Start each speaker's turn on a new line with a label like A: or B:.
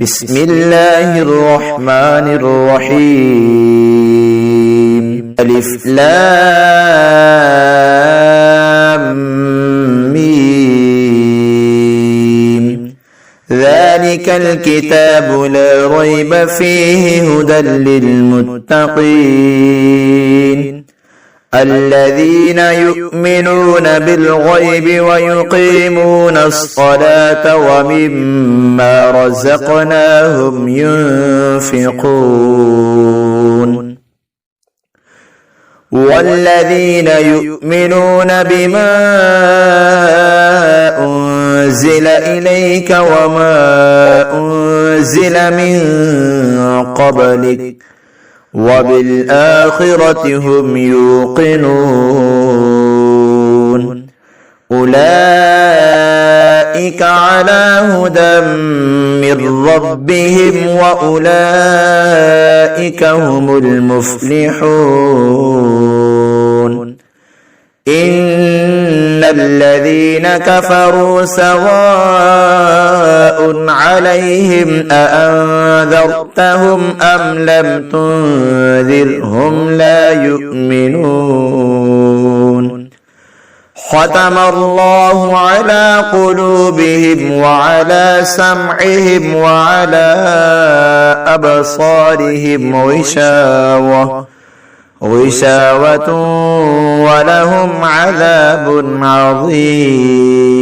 A: بسم الله الرحمن الرحيم. ألف لام ميم. ذلك الكتاب لا ريب فيه هدى للمتقين الذين يؤمنون بالغيب ويقيمون الصلاة ومما رزقناهم ينفقون والذين يؤمنون بما أنزل إليك وما أنزل من قبلك وبالآخرة هم يوقنون أولئك على هدى من ربهم وأولئك هم المفلحون إن الذين كفروا سواء عليهم أأنذرتهم أم لم تنذرهم لا يؤمنون ختم الله على قلوبهم وعلى سمعهم وعلى أبصارهم غشاوة ولهم عذاب عظيم.